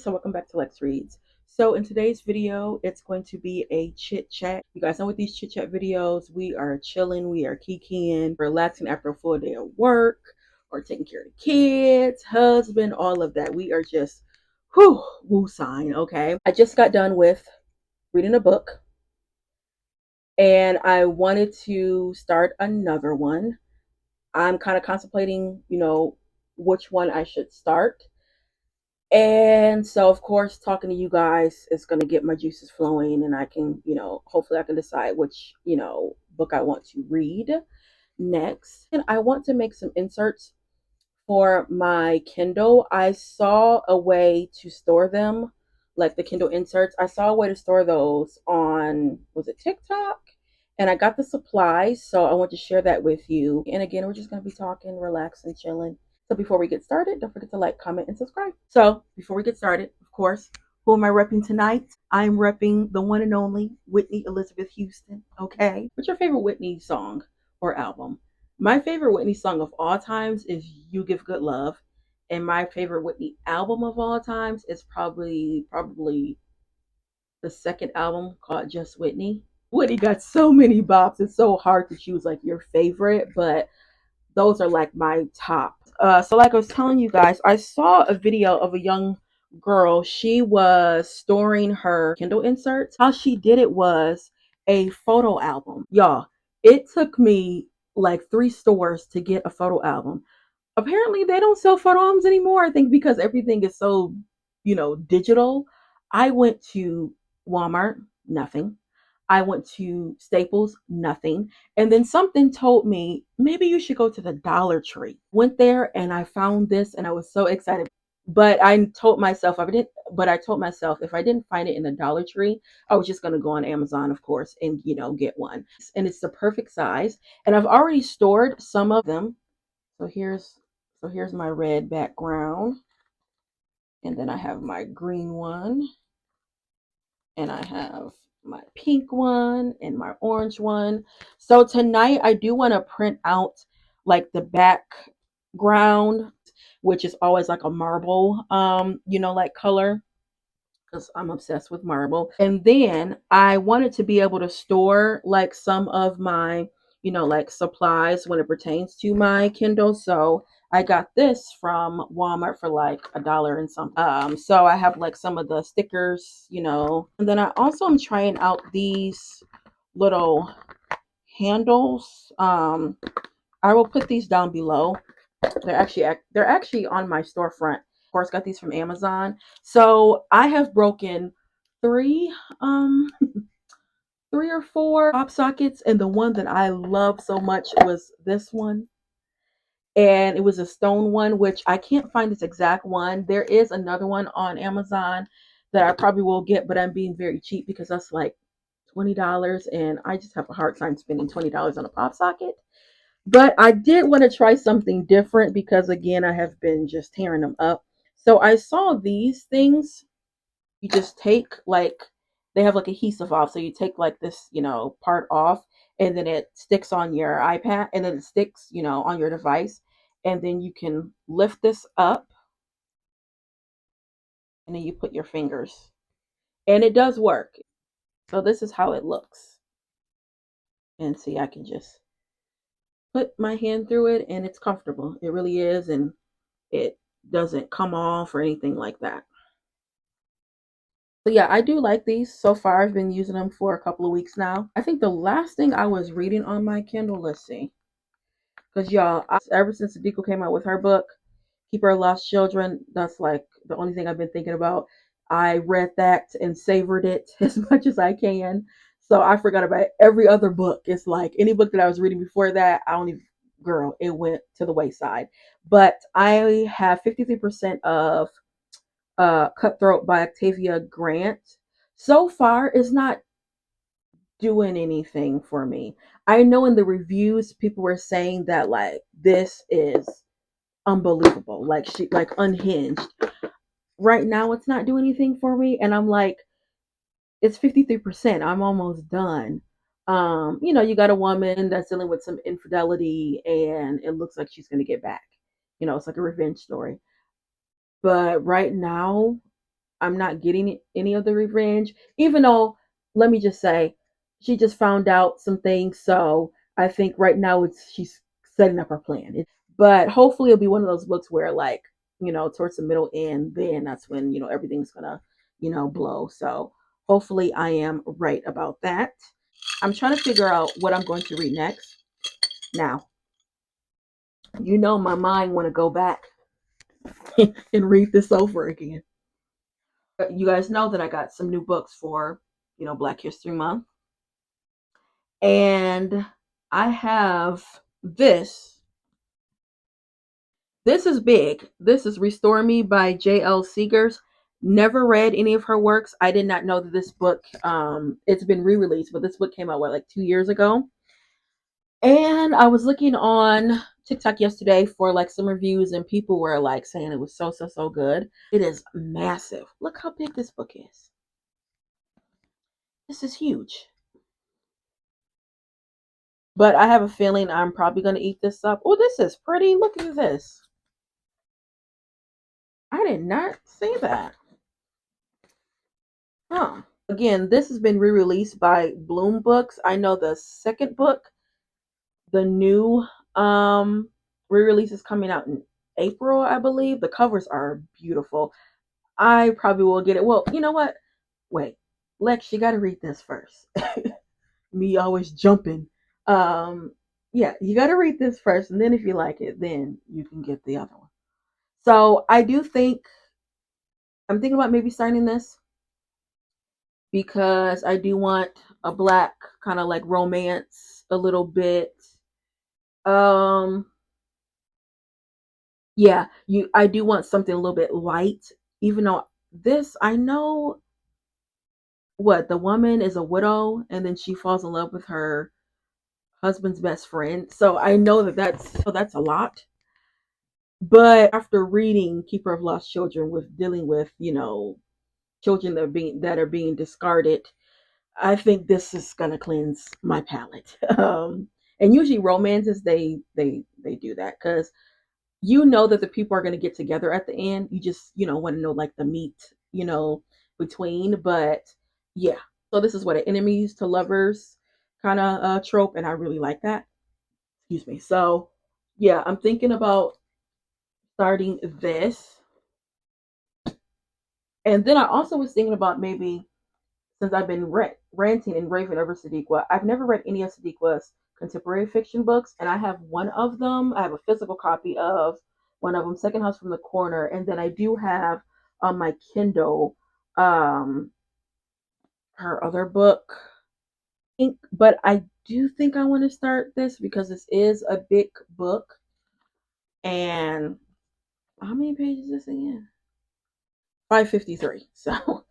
so welcome back to Lex Reads. So in today's video, it's going to be a chit chat. You guys know with these chit chat videos, we are chilling, we are kikiing, relaxing after a full day of work, or taking care of the kids, husband, all of that. We are just, woo sign, okay? I just got done with reading a book, and I wanted to start another one. I'm kind of contemplating, which one I should start. And so, of course, talking to you guys is going to get my juices flowing, and I can, hopefully I can decide which, book I want to read next. And I want to make some inserts for my Kindle. I saw a way to store them, like the Kindle inserts. I saw a way to store those on, was it TikTok? And I got the supplies, so I want to share that with you. And again, we're just going to be talking, relaxing, chilling. So before we get started, don't forget to like, comment, and subscribe. So before we get started, of course, who am I repping tonight? I'm repping the one and only Whitney Elizabeth Houston, okay? What's your favorite Whitney song or album? My favorite Whitney song of all times is You Give Good Love. And my favorite Whitney album of all times is probably the second album called Just Whitney. Whitney got so many bops. It's so hard to choose like your favorite, but those are like my top. So like I was telling you guys, I saw a video of a young girl. She was storing her Kindle inserts. How she did it was a photo album. Y'all, it took me like 3 stores to get a photo album. Apparently they don't sell photo albums anymore, I think, because everything is so, digital. I went to Walmart, nothing. I went to Staples, nothing. And then something told me, maybe you should go to the Dollar Tree. Went there and I found this and I was so excited. But I told myself if I didn't find it in the Dollar Tree, I was just going to go on Amazon, of course, and get one. And it's the perfect size. And I've already stored some of them. So here's my red background. And then I have my green one. And I have my pink one and my orange one. So tonight I do want to print out like the background, which is always like a marble, like color, because I'm obsessed with marble. And then I wanted to be able to store like some of my, like supplies when it pertains to my Kindle. So I got this from Walmart for like $1 and something. So I have like some of the stickers, and then I also am trying out these little handles. I will put these down below. They're actually on my storefront. Of course, got these from Amazon. So I have broken three um 3 or 4 pop sockets, and the one that I love so much was this one. And it was a stone one, which I can't find this exact one. There is another one on Amazon that I probably will get, but I'm being very cheap because that's like $20, and I just have a hard time spending $20 on a pop socket. But I did want to try something different because, again, I have been just tearing them up. So I saw these things. You just take like, they have like adhesive off. So you take like this, part off, and then it sticks on your iPad, and then it sticks, on your device. And then you can lift this up, and then you put your fingers. And it does work. So this is how it looks. And see, I can just put my hand through it, and it's comfortable. It really is. And it doesn't come off or anything like that. So yeah, I do like these. So far, I've been using them for a couple of weeks now. I think the last thing I was reading on my Kindle, let's see, because y'all, ever since Adiko came out with her book, Keep Our Lost Children, that's like the only thing I've been thinking about. I read that and savored it as much as I can. So I forgot about every other book. It's like any book that I was reading before that, I don't even, girl, it went to the wayside. But I have 53% of Cutthroat by Octavia Grant. So far, it's not doing anything for me. I know in the reviews, people were saying that like this is unbelievable, like unhinged. Right now, it's not doing anything for me, and I'm like, it's 53%. I'm almost done. You got a woman that's dealing with some infidelity, and it looks like she's gonna get back. It's like a revenge story. But right now, I'm not getting any of the revenge, even though, let me just say, she just found out some things. So I think right now she's setting up her plan. But hopefully it'll be one of those books where, like, towards the middle end, then that's when, everything's gonna, blow. So hopefully I am right about that. I'm trying to figure out what I'm going to read next. Now, my mind want to go back and read this over again. You guys know that I got some new books for, Black History Month. And I have this. This is big. This is Restore Me by J.L. Seegers. Never read any of her works. I did not know that this book, it's been re-released, but this book came out, like 2 years ago. And I was looking on TikTok yesterday for like some reviews, and people were like saying it was so good. It is massive. Look how big this book is. This is huge. But I have a feeling I'm probably going to eat this up. Oh, this is pretty. Look at this. I did not see that. Huh. Again, this has been re-released by Bloom Books. I know the second book, the new re-release, is coming out in April, I believe. The covers are beautiful. I probably will get it. Well, you know what? Wait. Lex, you got to read this first. Me always jumping. Yeah, you got to read this first, and then if you like it, then you can get the other one. So I do think I'm thinking about maybe signing this because I do want a black kind of like romance a little bit. Um, yeah, I do want something a little bit light, even though this I know what the woman is a widow and then she falls in love with her husband's best friend. So I know that's a lot. But after reading Keeper of Lost Children, with dealing with, children that are being discarded, I think this is gonna cleanse my palate. And usually romances they do that because that the people are gonna get together at the end. You just want to know like the meat between. But yeah, so this is what an enemies to lovers kind of trope, and I really like that. Excuse me. So yeah, I'm thinking about starting this, and then I also was thinking about maybe, since I've been ranting and raving over Sadiqa, I've never read any of Sadiqa's contemporary fiction books, and I have one of them. I have a physical copy of one of them, Second House from the Corner, and then I do have on my Kindle um, her other book. But I do think I want to start this because this is a big book, and how many pages is this again? 553. So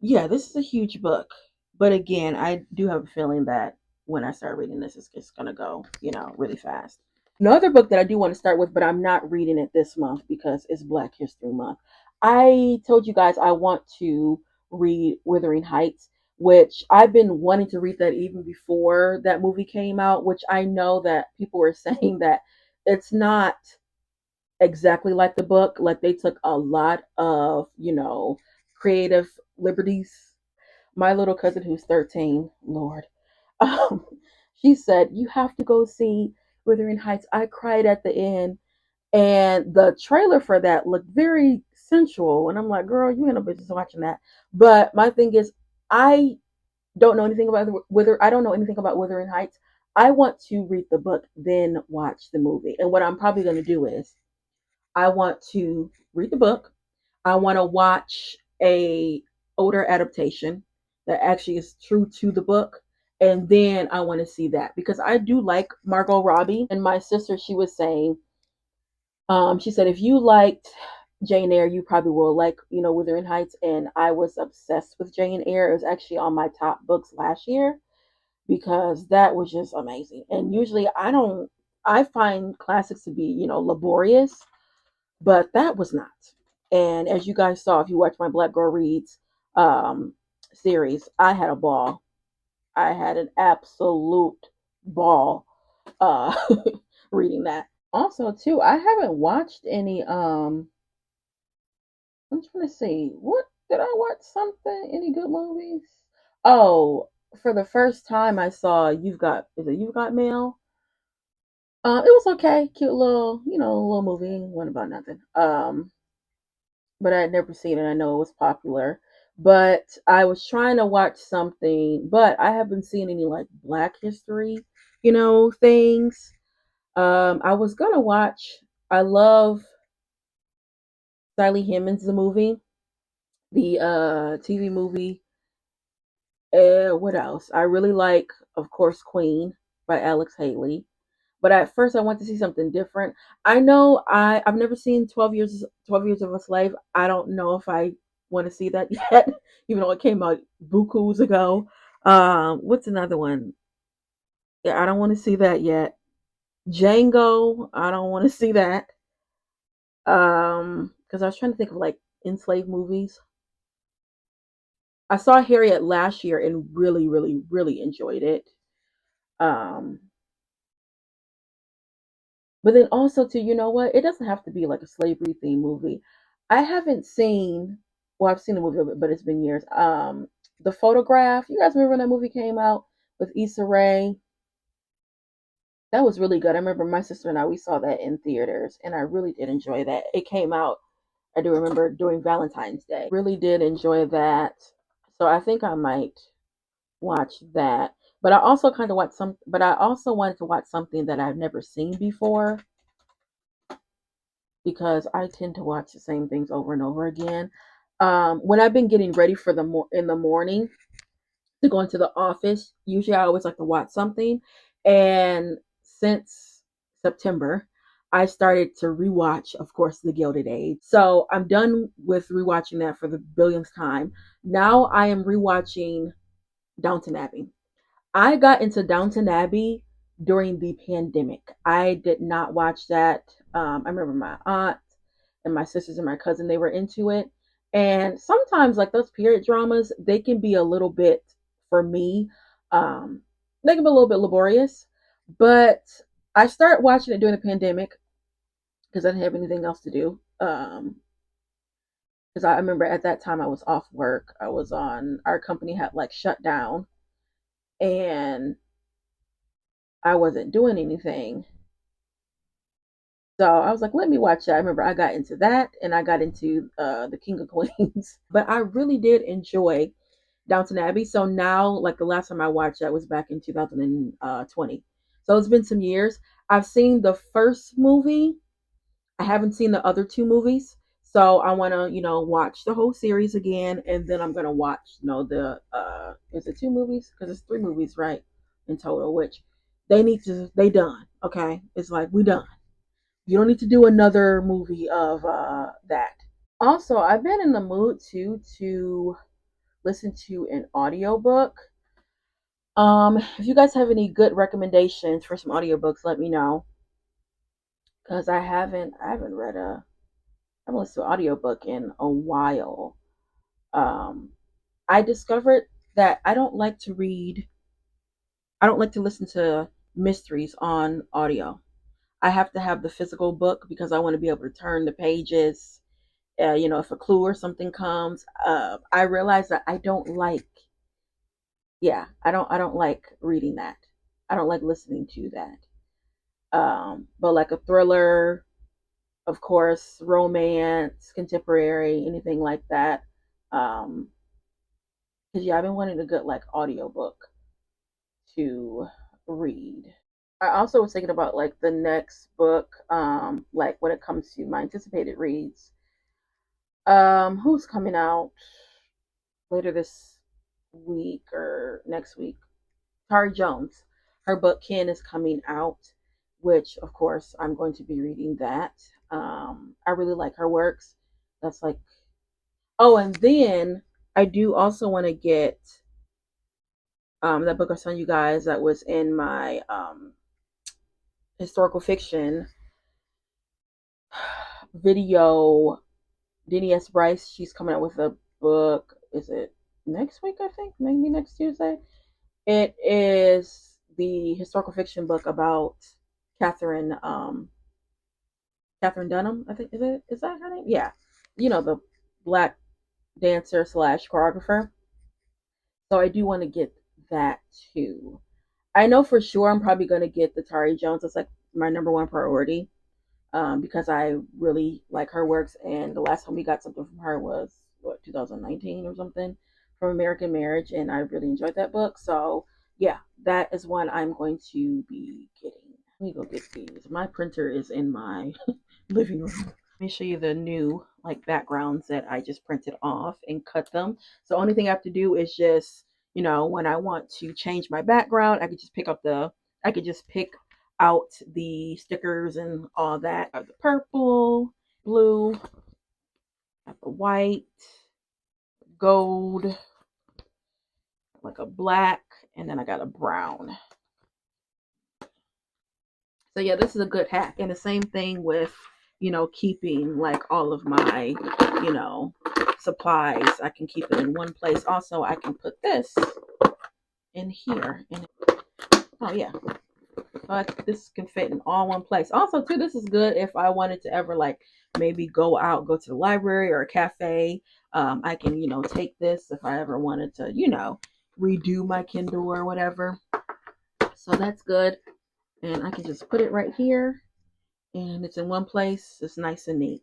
yeah, this is a huge book. But again, I do have a feeling that when I start reading this, it's just going to go, really fast. Another book that I do want to start with, but I'm not reading it this month because it's Black History Month. I told you guys I want to read Wuthering Heights, which I've been wanting to read that even before that movie came out, which I know that people were saying that it's not exactly like the book. Like they took a lot of, creative liberties. My little cousin who's 13, Lord, um, she said, "You have to go see Wuthering Heights." I cried at the end. And the trailer for that looked very sensual. And I'm like, girl, you ain't no business watching that. But my thing is, I don't know anything about I don't know anything about Wuthering Heights. I want to read the book, then watch the movie. And what I'm probably going to do is I want to read the book. I want to watch a older adaptation that actually is true to the book. And then I want to see that because I do like Margot Robbie. And my sister, she was saying, she said, if you liked Jane Eyre, you probably will like, Wuthering Heights. And I was obsessed with Jane Eyre. It was actually on my top books last year because that was just amazing. And usually I find classics to be, laborious, but that was not. And as you guys saw, if you watch my Black Girl Reads um, series, I had a ball. I had an absolute ball uh, reading that. Also, too, I haven't watched any. I'm trying to see what Did I watch something? Any good movies? Oh, for the first time I saw You've Got Mail? It was okay, cute little, little movie. Wasn't about nothing. But I had never seen it. I know it was popular, but I was trying to watch something, but I haven't seen any like Black History, things. I was gonna watch. I love Sally Hemmings, the movie, the TV movie. What else? I really like, of course, Queen by Alex Haley. But at first, I want to see something different. I know I've never seen 12 Years of a Slave. I don't know if I want to see that yet, even though it came out bukus ago. What's another one? Yeah, I don't want to see that yet. Django. I don't want to see that. Because I was trying to think of like enslaved movies. I saw Harriet last year and really, really, really enjoyed it. Um, but then also too, you know what? It doesn't have to be like a slavery themed movie. I haven't seen, well, I've seen a movie of it, but it's been years. The Photograph. You guys remember when that movie came out with Issa Rae? That was really good. I remember my sister and I we saw that in theaters, and I really did enjoy that. It came out. I do remember during Valentine's Day. Really did enjoy that. So I think I might watch that. But I also kind of watch some. But I also wanted to watch something that I've never seen before because I tend to watch the same things over and over again. When I've been getting ready for in the morning to go into the office, usually I always like to watch something. And since September, I started to rewatch, of course, The Gilded Age. So I'm done with rewatching that for the billionth time. Now I am rewatching Downton Abbey. I got into Downton Abbey during the pandemic. I did not watch that. I remember my aunt and my sisters and my cousin, they were into it. And sometimes, like those period dramas, they can be a little bit, for me, they can be a little bit laborious. But I started watching it during the pandemic because I didn't have anything else to do. Because I remember at that time I was off work. I was on, our company had like shut down and I wasn't doing anything. So I was like, let me watch that. I remember I got into that and I got into the King of Queens. But I really did enjoy Downton Abbey. So now, like the last time I watched that was back in 2020. So it's been some years. I've seen the first movie. I haven't seen the other two movies. So I want to, watch the whole series again. And then I'm going to watch, is it two movies? Because it's three movies, right? In total, which they done. Okay. It's like, we done. You don't need to do another movie of that. Also, I've been in the mood too to listen to an audiobook. If you guys have any good recommendations for some audiobooks, let me know. Because I haven't listened to an audiobook in a while. Um, I discovered that I don't like to listen to mysteries on audio. I have to have the physical book because I want to be able to turn the pages. If a clue or something comes, I realize that I don't like. Yeah, I don't like reading that. I don't like listening to that. But like a thriller, of course, romance, contemporary, anything like that. Because yeah, I've been wanting a good like audiobook to read. I also was thinking about like the next book, like when it comes to my anticipated reads. Who's coming out later this week or next week? Tari Jones. Her book Ken is coming out, which of course I'm going to be reading that. I really like her works. That's like, oh, and then I do also want to get that book I sent you guys that was in my historical fiction video. Denny S. Bryce, she's coming out with a book. Is it next week? I think maybe next Tuesday. It is the historical fiction book about Catherine Catherine Dunham. I think is that her name? Yeah, the black dancer slash choreographer. So I do want to get that too. I know for sure I'm probably going to get the Tari Jones. That's like my number one priority, because I really like her works. And the last time we got something from her was what, 2019 or something, from American Marriage, and I really enjoyed that book. So yeah, that is one I'm going to be getting. Let me go get these. My printer is in my living room. Let me show you the new like backgrounds that I just printed off and cut them. So only thing I have to do is just, when I want to change my background, I could just pick out the stickers and all that. I have the purple, blue, the white, gold, like a black, and then I got a brown. So yeah, this is a good hack. And the same thing with, keeping like all of my, you know, supplies. I can keep it in one place. Also, I can put this in here. And oh yeah, this can fit in all one place. Also, too, this is good if I wanted to ever like maybe go to the library or a cafe. I can, take this if I ever wanted to, redo my Kindle or whatever. So that's good. And I can just put it right here, and it's in one place. It's nice and neat.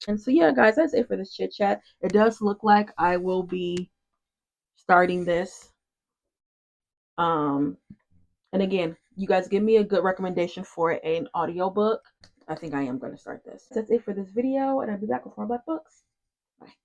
And so yeah, guys, that's it for this chit chat. It does look like I will be starting this. Um, and again, you guys give me a good recommendation for an audiobook. I think I am going to start this. That's it for this video, and I'll be back with more Black books. Bye.